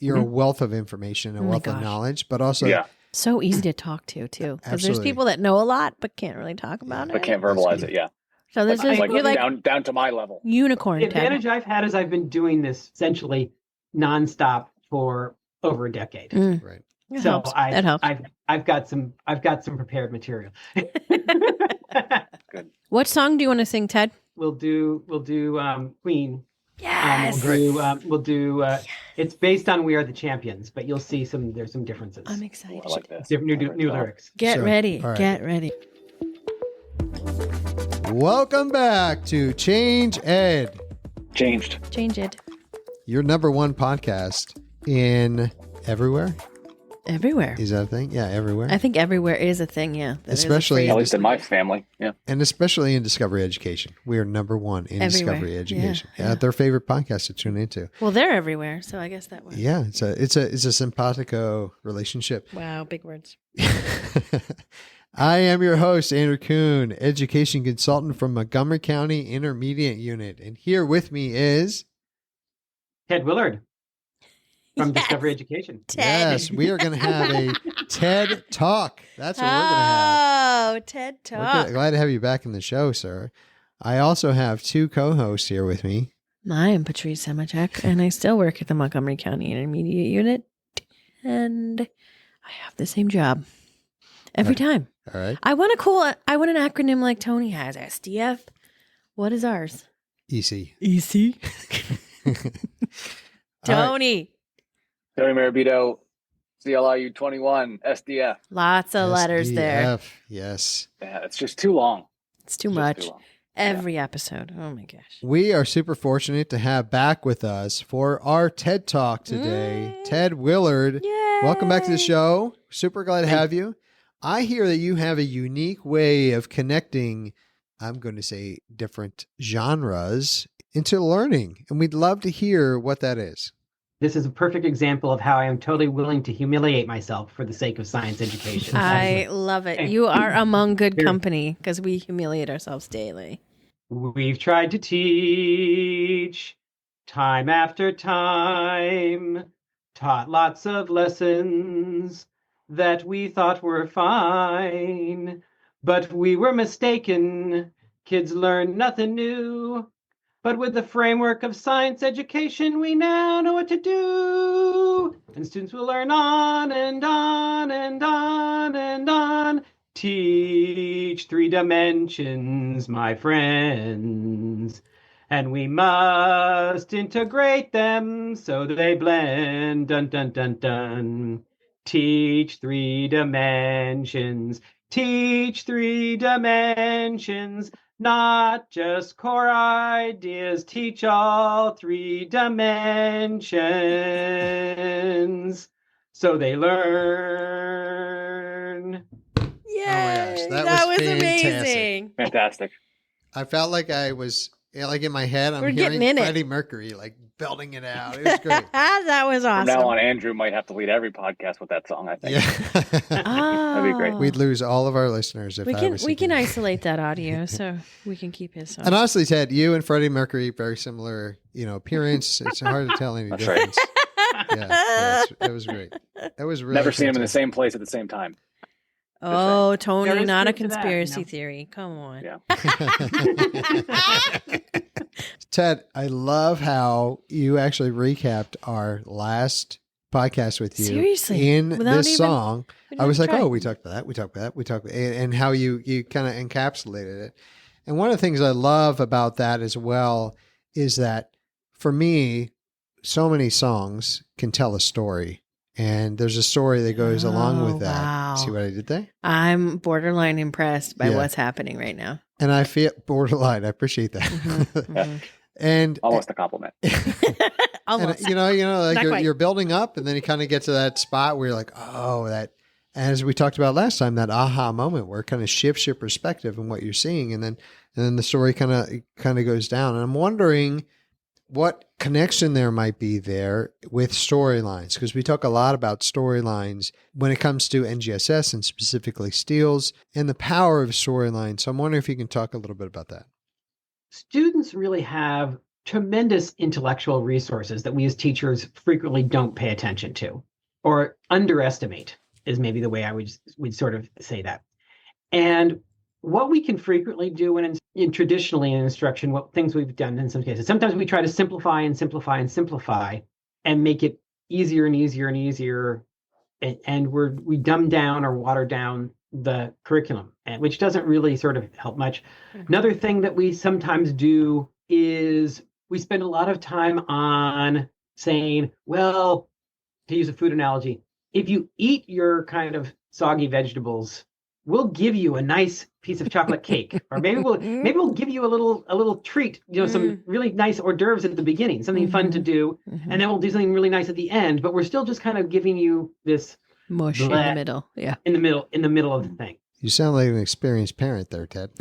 you're a wealth of information, a wealth of knowledge, but also so easy to talk to too. Because there's people that know a lot but can't really talk about it. But can't verbalize it, So this is you're like down to my level. Unicorn. The advantage I've had is I've been doing this essentially nonstop for over a decade. Right. So I've got some prepared material. Good. What song do you want to sing, Ted? We'll do Queen. Yes. We'll do it's based on We Are the Champions, but you'll see there's some differences. I'm excited. I like that. Different new lyrics. Get ready. Right. Get ready. Welcome back to Change Ed. Change it. Your number one podcast in everywhere. Everywhere. Is that a thing? Yeah, everywhere. I think everywhere is a thing, yeah. Especially at least in my family, yeah. And especially in Discovery Education. We are number one in everywhere. Discovery Education. Yeah. Their favorite podcast to tune into. Well, they're everywhere, so I guess that way. Yeah, it's a simpatico relationship. Wow, big words. I am your host, Andrew Kuhn, education consultant from Montgomery County Intermediate Unit. And here with me is Ted Willard from Discovery Education. Ted. Yes, we are going to have a TED Talk. That's what we're going to have. Oh, TED Talk. Glad to have you back in the show, sir. I also have two co-hosts here with me. I am Patrice Semachek, and I still work at the Montgomery County Intermediate Unit, and I have the same job every time. All right. I want an acronym like Tony has. SDF. What is ours? EC. EC. Tony. Tony Marabito, CLIU 21, SDF. Lots of letters there. Yes. Yeah, it's just too long. It's too much. Every episode. Oh my gosh. We are super fortunate to have back with us for our TED Talk today, Ted Willard. Yay. Welcome back to the show. Super glad to have you. I hear that you have a unique way of connecting, I'm going to say, different genres into learning, and we'd love to hear what that is. This is a perfect example of how I am totally willing to humiliate myself for the sake of science education. I love it. You are among good company because we humiliate ourselves daily. We've tried to teach time after time, taught lots of lessons that we thought were fine, but we were mistaken. Kids learn nothing new. But with the framework of science education, we now know what to do. And students will learn on and on and on and on. Teach 3 dimensions, my friends. And we must integrate them so they blend. Dun, dun, dun, dun. Teach 3 dimensions. Teach 3 dimensions. Not just core ideas, teach all 3 dimensions so they learn. Yes, Oh my gosh, that was amazing. Fantastic. I felt like I was, like in my head, I'm We're hearing getting in it. Freddie Mercury, like building it out. It was great. That was awesome. From now on, Andrew might have to lead every podcast with that song, I think. Yeah. That'd be great. We'd lose all of our listeners if we I can was we can singing. isolate that audio so we can keep his song. And honestly, Ted, you and Freddie Mercury, very similar, appearance. It's hard to tell any That's difference. Yeah, it was great. It was really Never seen him in the fantastic. same place at the same time. Oh, There Tony, is not a truth to that, conspiracy theory. Come on. Yeah. Ted, I love how you actually recapped our last podcast with you. Seriously, in without this even- song. we I was didn't like, try. oh, we talked about that. We talked about that. And how you kind of encapsulated it. And one of the things I love about that as well is that for me, so many songs can tell a story. And there's a story that goes along with that. Wow. See what I did there? I'm borderline impressed by Yeah. what's happening right now. And I feel borderline. I appreciate that. Mhm. And Almost a compliment. Almost. And, like Not quite. you're building up, and then you kind of get to that spot where you're like, oh, that. And as we talked about last time, that aha moment where it kind of shifts your perspective and what you're seeing, and then the story kind of goes down. And I'm wondering what connection there might be there with storylines, because we talk a lot about storylines when it comes to NGSS and specifically STEELS and the power of storylines. So I'm wondering if you can talk a little bit about that. Students really have tremendous intellectual resources that we as teachers frequently don't pay attention to or underestimate is maybe the way I would sort of say that. And what we can frequently do in traditionally in instruction, what things we've done in some cases, sometimes we try to simplify and simplify and simplify and make it easier and easier and easier. And we dumb down or water down the curriculum, which doesn't really sort of help much. Another thing that we sometimes do is we spend a lot of time on saying, well, to use a food analogy, if you eat your kind of soggy vegetables, we'll give you a nice piece of chocolate cake, or maybe we'll give you a little treat, some really nice hors d'oeuvres at the beginning, something fun to do, and then we'll do something really nice at the end. But we're still just kind of giving you this mush in the middle, in the middle of the thing. You sound like an experienced parent there, Ted.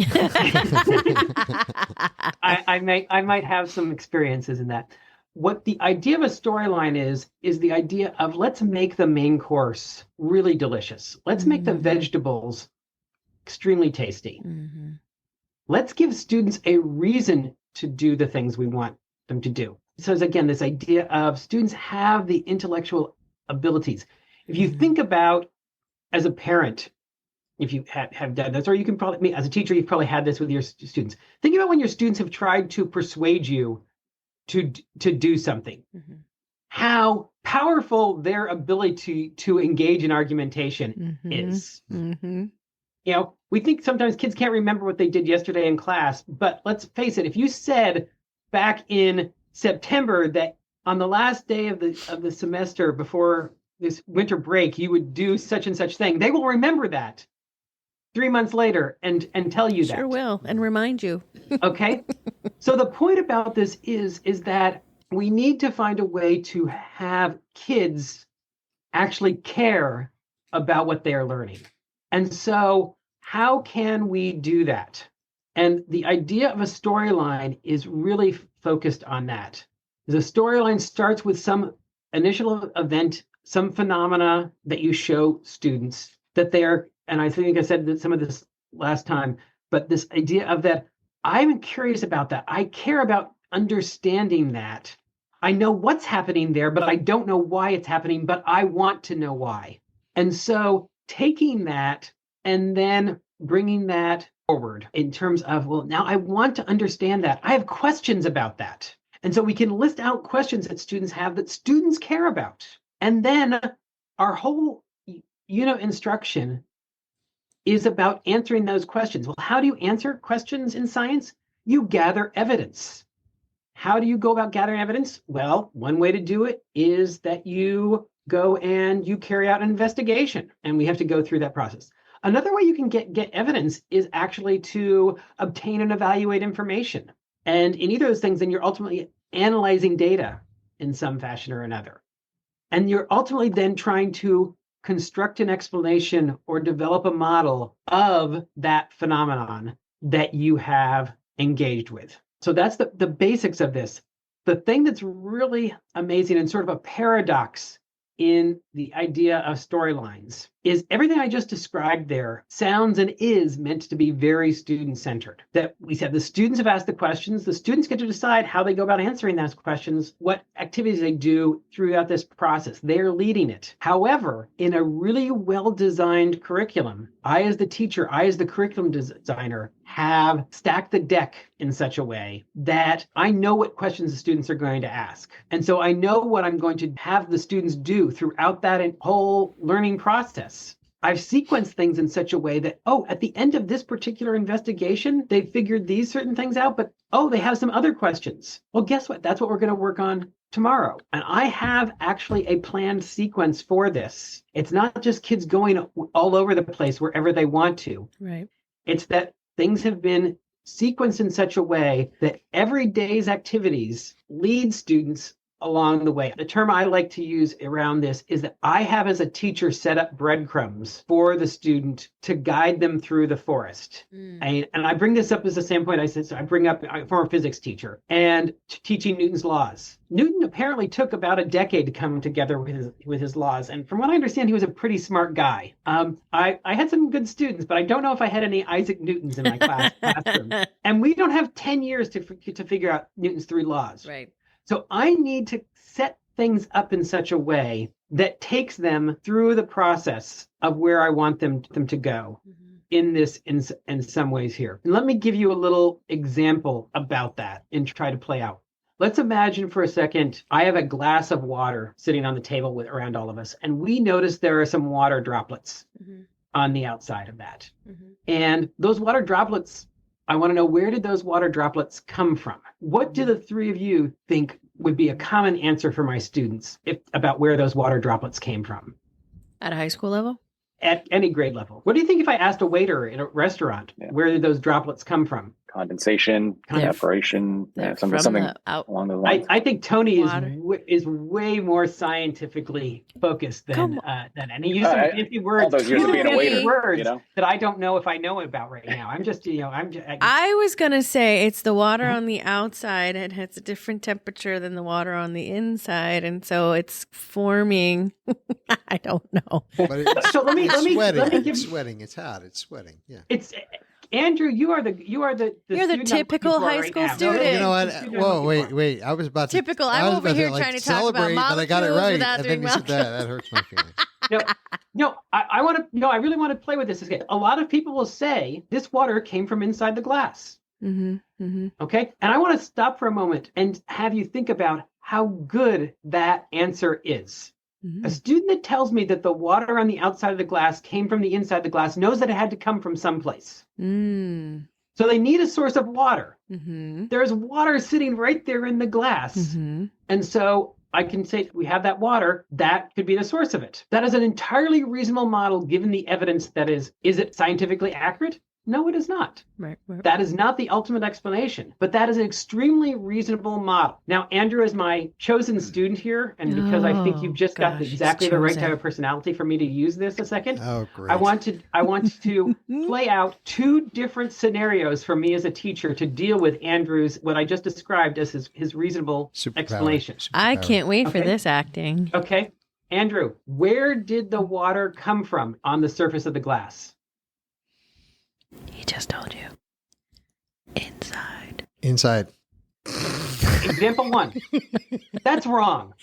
I might have some experiences in that. What the idea of a storyline is the idea of let's make the main course really delicious. Let's make the vegetables extremely tasty. Let's give students a reason to do the things we want them to do. So again, this idea of students have the intellectual abilities. If you think about, as a parent, if you have done this, or you can probably, as a teacher, you've probably had this with your students. Think about when your students have tried to persuade you to do something. How powerful their ability to engage in argumentation is. We think sometimes kids can't remember what they did yesterday in class, but let's face it, if you said back in September that on the last day of the semester before this winter break, you would do such and such thing, they will remember that 3 months later and tell you that. Sure will, and remind you. Okay? So the point about this is that we need to find a way to have kids actually care about what they are learning. And so how can we do that? And the idea of a storyline is really focused on that. The storyline starts with some initial event, some phenomena that you show students that they're, and I think I said that some of this last time, but this idea of that, I'm curious about that. I care about understanding that. I know what's happening there, but I don't know why it's happening, but I want to know why. And so taking that and then bringing that forward in terms of, well, now I want to understand that. I have questions about that. And so we can list out questions that students have that students care about. And then our whole unit instruction is about answering those questions. Well, how do you answer questions in science? You gather evidence. How do you go about gathering evidence? Well, one way to do it is that you go and you carry out an investigation, and we have to go through that process. Another way you can get evidence is actually to obtain and evaluate information. And in either of those things, then you're ultimately analyzing data in some fashion or another. And you're ultimately then trying to construct an explanation or develop a model of that phenomenon that you have engaged with. So that's the basics of this. The thing that's really amazing and sort of a paradox in the idea of storylines is everything I just described there sounds and is meant to be very student-centered. That we said the students have asked the questions, the students get to decide how they go about answering those questions, what activities they do throughout this process. They're leading it. However, in a really well-designed curriculum, I as the teacher, I as the curriculum designer, have stacked the deck in such a way that I know what questions the students are going to ask. And so I know what I'm going to have the students do throughout that whole learning process. I've sequenced things in such a way that, at the end of this particular investigation, they figured these certain things out, but, they have some other questions. Well, guess what? That's what we're going to work on tomorrow. And I have actually a planned sequence for this. It's not just kids going all over the place wherever they want to. Right. It's that things have been sequenced in such a way that every day's activities lead students along the way. The term I like to use around this is that I have, as a teacher, set up breadcrumbs for the student to guide them through the forest. And I bring this up as the same point I said, so I bring up a former physics teacher and teaching Newton's laws. Newton apparently took about a decade to come together with his laws. And from what I understand, he was a pretty smart guy. I had some good students, but I don't know if I had any Isaac Newtons in my classroom. And we don't have 10 years to figure out Newton's 3 laws. Right. So I need to set things up in such a way that takes them through the process of where I want them to go in some ways here. And let me give you a little example about that and try to play out. Let's imagine for a second, I have a glass of water sitting on the table around all of us, and we notice there are some water droplets on the outside of that. And those water droplets, I want to know, where did those water droplets come from? What do the 3 of you think would be a common answer for my students about where those water droplets came from? At a high school level? At any grade level. What do you think if I asked a waiter in a restaurant, where did those droplets come from? Condensation, evaporation, something along those lines. I think Tony is way more scientifically focused than and he used some fancy words. All those years of being a waiter, words that I don't know if I know about right now. I was gonna say it's the water on the outside and it's a different temperature than the water on the inside, and so it's forming. I don't know. But so let me give sweating. It's hot. It's sweating. Yeah. It's. Andrew, you're the typical high school student. You know what? Whoa, wait! I was about to typical. I'm over here trying to talk about molecules, but I got it right, and then you said that hurts my feelings. I really want to play with this again. A lot of people will say this water came from inside the glass. Okay, and I want to stop for a moment and have you think about how good that answer is. A student that tells me that the water on the outside of the glass came from the inside of the glass knows that it had to come from someplace. So they need a source of water. There's water sitting right there in the glass. And so I can say we have that water. That could be the source of it. That is an entirely reasonable model given the evidence that is it scientifically accurate? No, it is not. Right. That is not the ultimate explanation, but that is an extremely reasonable model. Now, Andrew is my chosen student here, and because I think you've just got exactly the right type of personality for me to use this a second, great. I want to play out 2 different scenarios for me as a teacher to deal with Andrew's, what I just described as his reasonable explanation. I can't wait for this acting. Okay. Andrew, where did the water come from on the surface of the glass? He just told you. Inside. Example 1. That's wrong.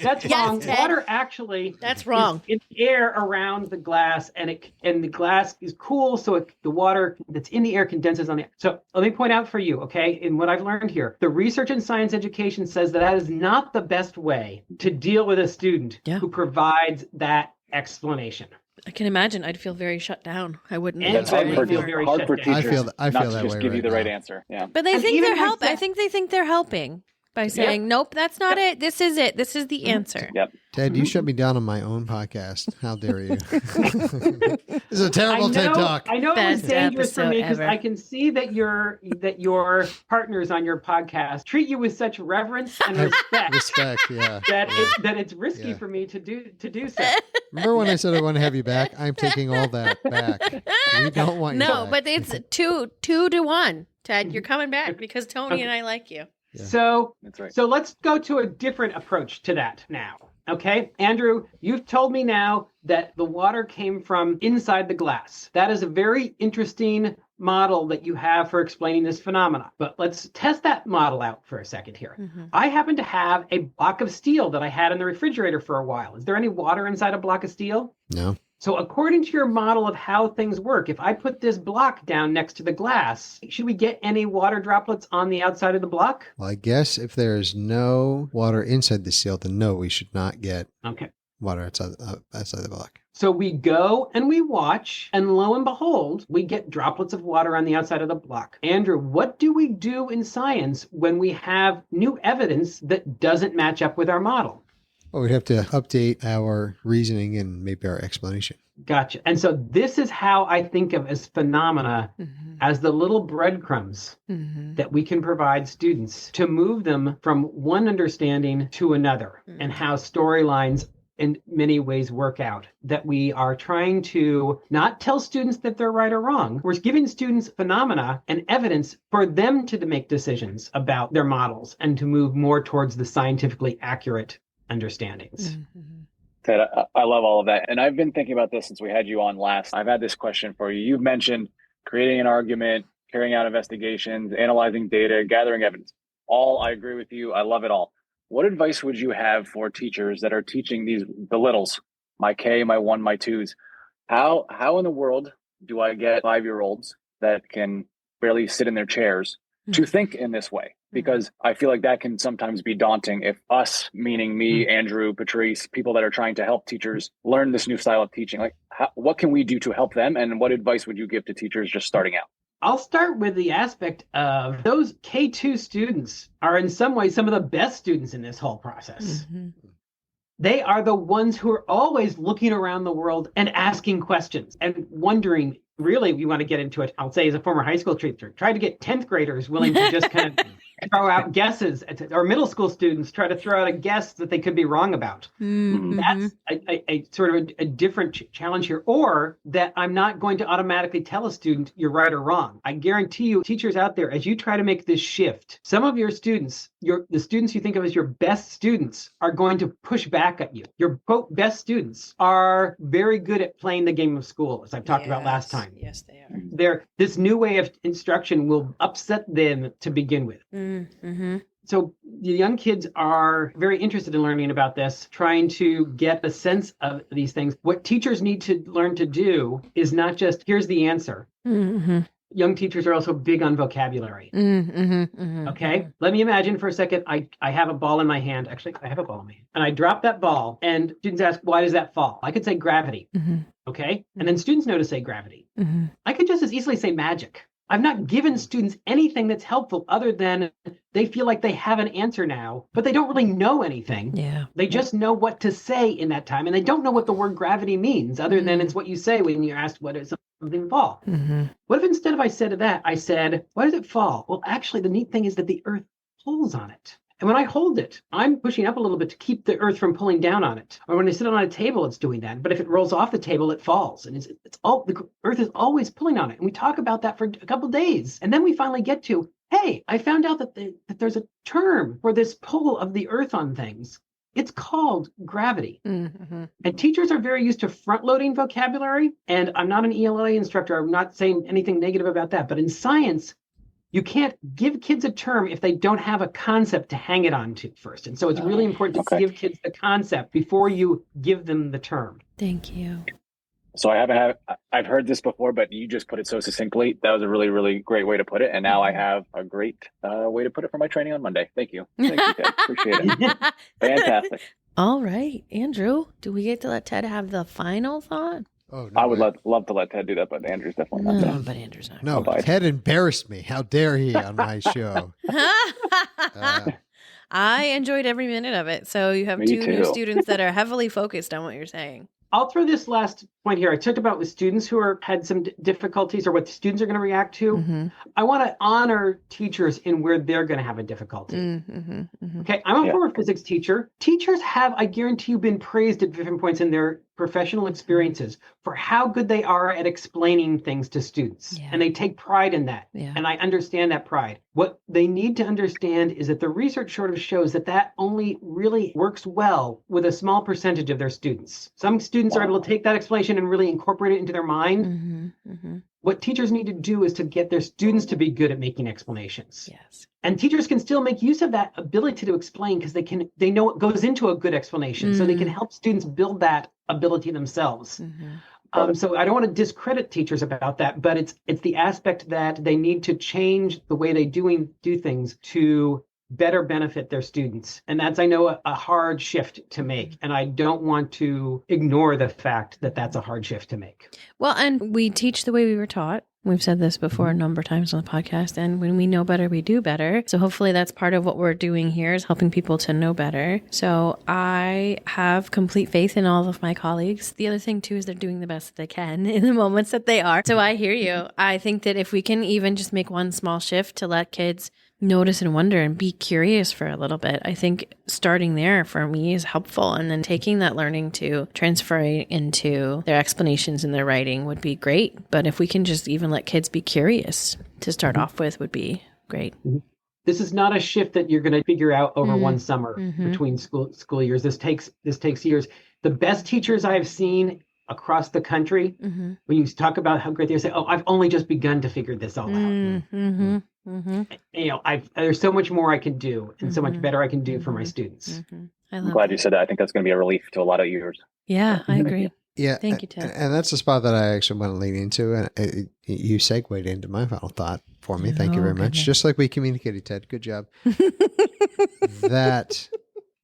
That's wrong. Ted. Water actually. That's wrong. Is in air around the glass, and the glass is cool, so the water that's in the air condenses on the. So let me point out for you, okay, in what I've learned here, the research in science education says that is not the best way to deal with a student who provides that explanation. I can imagine. I'd feel very shut down. I wouldn't. That's hard for teachers. I feel not that to just way give you right the now. right answer. Yeah. But they think they're helping. I think they think they're helping by saying, "Nope, that's not it. This is it. This is the answer." Yep. Ted, you shut me down on my own podcast. How dare you? This is a terrible TED Talk. I know it was Best dangerous for me because episode I can see that your partners on your podcast treat you with such reverence and respect. That it's risky for me to do so. Remember when I said I want to have you back? I'm taking all that back. We don't want you back. No, but it's 2 to 1. Ted, you're coming back because Tony and I like you. Yeah. So That's right. So let's go to a different approach to that now. Okay, Andrew, you've told me now that the water came from inside the glass. That is a very interesting model that you have for explaining this phenomena. But let's test that model out for a second here. I happen to have a block of steel that I had in the refrigerator for a while. Is there any water inside a block of steel? No. So according to your model of how things work, if I put this block down next to the glass, should we get any water droplets on the outside of the block? Well, I guess if there is no water inside the steel, then no, we should not get water outside the block. So we go and we watch, and lo and behold, we get droplets of water on the outside of the block. Andrew, what do we do in science when we have new evidence that doesn't match up with our model? Well, we'd have to update our reasoning and maybe our explanation. Gotcha. And so this is how I think of as phenomena as the little breadcrumbs that we can provide students to move them from one understanding to another, and how storylines in many ways work out, that we are trying to not tell students that they're right or wrong. We're giving students phenomena and evidence for them to make decisions about their models and to move more towards the scientifically accurate understandings. Ted, I love all of that. And I've been thinking about this since we had you on last. I've had this question for you. You've mentioned creating an argument, carrying out investigations, analyzing data, gathering evidence. All, I agree with you. I love it all. What advice would you have for teachers that are teaching the littles, my K, my 1, my 2s? How in the world do I get 5-year-olds that can barely sit in their chairs to think in this way? Because I feel like that can sometimes be daunting if us, meaning me, Andrew, Patrice, people that are trying to help teachers learn this new style of teaching, like what can we do to help them? And what advice would you give to teachers just starting out? I'll start with the aspect of those K2 students are in some ways some of the best students in this whole process. They are the ones who are always looking around the world and asking questions and wondering, really, if you want to get into it, I'll say as a former high school teacher, try to get 10th graders willing to just kind of throw out guesses, or middle school students try to throw out a guess that they could be wrong about. That's a sort of a different challenge here. Or that I'm not going to automatically tell a student you're right or wrong. I guarantee you, teachers out there, as you try to make this shift, some of your students, the students you think of as your best students, are going to push back at you. Your quote best students are very good at playing the game of school, as I've talked about last time. Yes, they are. This new way of instruction will upset them to begin with. So the young kids are very interested in learning about this, trying to get a sense of these things. What teachers need to learn to do is not just, here's the answer. Young teachers are also big on vocabulary. Okay? Let me imagine for a second, I have a ball in my hand. Actually, I have a ball in my hand. And I drop that ball, and students ask, why does that fall? I could say gravity. Okay? And then students know to say gravity. I could just as easily say magic. I've not given students anything that's helpful other than they feel like they have an answer now, but they don't really know anything. They just know what to say in that time, and they don't know what the word gravity means other than it's what you say when you're asked what is something fall. What if instead of I said that, I said, why does it fall? Well, actually, the neat thing is that the earth pulls on it. And when I hold it, I'm pushing up a little bit to keep the earth from pulling down on it. Or when I sit on a table, it's doing that. But if it rolls off the table, it falls. And it's all, the earth is always pulling on it. And we talk about that for a couple of days. And then we finally get to, hey, I found out that there's a term for this pull of the earth on things. It's called gravity. And teachers are very used to front-loading vocabulary. And I'm not an ELA instructor. I'm not saying anything negative about that. But in science, you can't give kids a term if they don't have a concept to hang it on to first. And so it's really important to give kids the concept before you give them the term. Thank you. So I've heard this before, but you just put it so succinctly. That was a really, really great way to put it. And now I have a great way to put it for my training on Monday. Thank you. Thank you, Ted. Appreciate it. Fantastic. All right. Andrew, do we get to let Ted have the final thought? Oh, no, I would love to let Ted do that, but Andrew's definitely not there. But Andrew's not. No, Ted embarrassed me. How dare he on my show? I enjoyed every minute of it. So you have two new students that are heavily focused on what you're saying. I'll throw this last point here. I talked about with students who had some difficulties or what students are going to react to. I want to honor teachers in where they're going to have a difficulty. Okay, I'm a former physics teacher. Teachers have, I guarantee you, been praised at different points in their professional experiences for how good they are at explaining things to students. And they take pride in that. And I understand that pride. What they need to understand is that the research sort of shows that only really works well with a small percentage of their students. Some students are able to take that explanation and really incorporate it into their mind. What teachers need to do is to get their students to be good at making explanations. And teachers can still make use of that ability to explain because they know what goes into a good explanation. So they can help students build that ability themselves. So I don't want to discredit teachers about that, but it's the aspect that they need to change the way they do things to better benefit their students. And that's, I know, a hard shift to make. And I don't want to ignore the fact that that's a hard shift to make. Well, and we teach the way we were taught. We've said this before a number of times on the podcast. And when we know better, we do better. So hopefully that's part of what we're doing here, is helping people to know better. So I have complete faith in all of my colleagues. The other thing too is they're doing the best that they can in the moments that they are. So I hear you. I think that if we can even just make one small shift to let kids notice and wonder and be curious for a little bit, I think starting there for me is helpful. And then taking that learning to transfer it into their explanations and their writing would be great. But if we can just even let kids be curious to start off with, would be great. This is not a shift that you're going to figure out over one summer between school years. This takes years. The best teachers I have seen across the country, when you talk about how great they are, say, "Oh, I've only just begun to figure this all out." You know, there's so much more I can do, and so much better I can do for my students. I'm glad you said that. I think that's going to be a relief to a lot of users. Yeah, I agree. Yeah. Thank you, Ted. And that's the spot that I actually want to lean into. And you segued into my final thought for me. Thank you very much. Just like we communicated, Ted. Good job.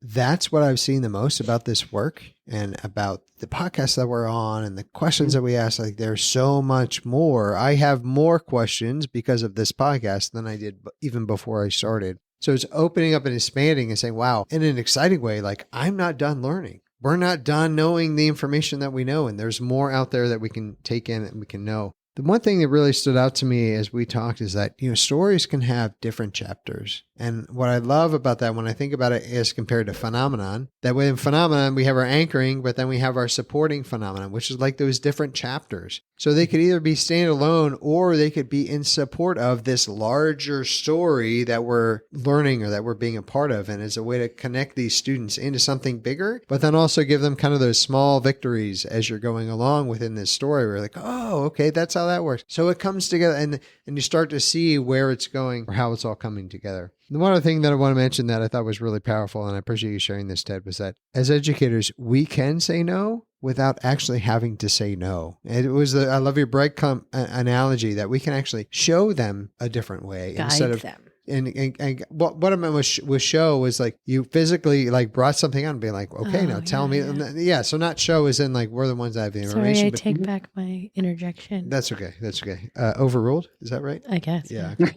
That's what I've seen the most about this work and about the podcast that we're on and the questions that we ask. Like, there's so much more. I have more questions because of this podcast than I did even before I started. So it's opening up and expanding and saying, wow, in an exciting way, like, I'm not done learning. We're not done knowing the information that we know. And there's more out there that we can take in and we can know. The one thing that really stood out to me as we talked is that, stories can have different chapters. And what I love about that, when I think about it, is compared to phenomenon, that within phenomenon, we have our anchoring, but then we have our supporting phenomenon, which is like those different chapters. So they could either be standalone or they could be in support of this larger story that we're learning or that we're being a part of. And as a way to connect these students into something bigger, but then also give them kind of those small victories as you're going along within this story. We're like, oh, okay, that's how that works. So it comes together and you start to see where it's going or how it's all coming together. The one other thing that I want to mention that I thought was really powerful, and I appreciate you sharing this, Ted, was that as educators, we can say no without actually having to say no. And it was I love your breadcrumb analogy that we can actually show them a different way instead of them. And what I meant with show was like you physically like brought something on and be like, okay, now tell me. Yeah. So not show as in like we're the ones that have the information. Sorry, I take back my interjection. That's okay. Overruled. Is that right? I guess. Yeah. Okay.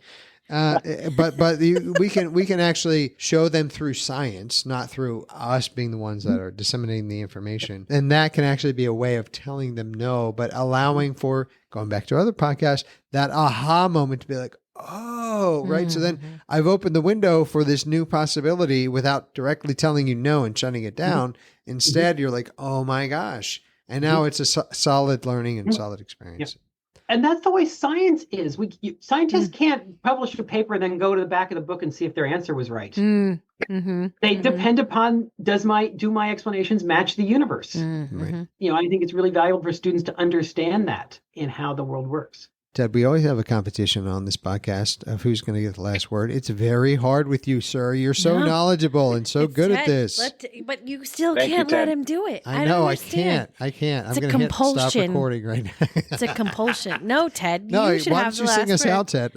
We can actually show them through science, not through us being the ones that are disseminating the information. And that can actually be a way of telling them no, but allowing for, going back to other podcasts, that aha moment to be like, oh, right. So then I've opened the window for this new possibility without directly telling you no and shutting it down. Instead, you're like, oh my gosh. And now it's a solid learning and solid experience. Yep. And that's the way science is. Scientists can't publish a paper and then go to the back of the book and see if their answer was right. They depend upon, do my explanations match the universe? Right. I think it's really valuable for students to understand that in how the world works. Ted, we always have a competition on this podcast of who's going to get the last word. It's very hard with you, sir. You're so knowledgeable and so good at this. But you still can't let him do it. I know. I can't. I'm going to hit stop recording right now. It's a compulsion. No, Ted. No, you should why have don't the you sing us out, Ted?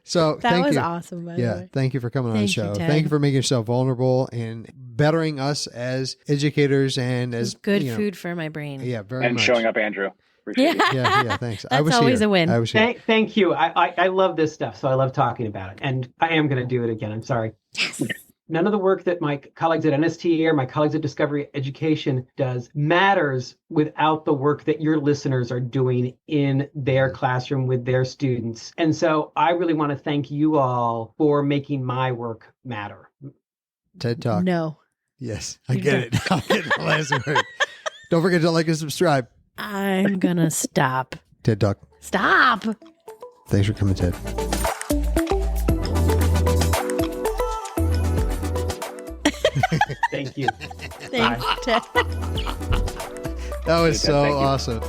So that was you. awesome. By the way. Thank you for coming on the show. Ted. Thank you for making yourself vulnerable and bettering us as educators and as good food for my brain. Yeah, very and much. showing up, Andrew. Yeah, thanks. That's always a win. I was here. Thank you. I love this stuff, so I love talking about it. And I am going to do it again. I'm sorry. Yes. None of the work that my colleagues at NSTA or my colleagues at Discovery Education does matters without the work that your listeners are doing in their classroom with their students. And so I really want to thank you all for making my work matter. TED Talk. No. Yes, I get it. I'll get the last word. Don't forget to like and subscribe. I'm going to stop. TED Talk. Stop. Thanks for coming, Ted. Thank you. Thanks, Ted. That was so awesome.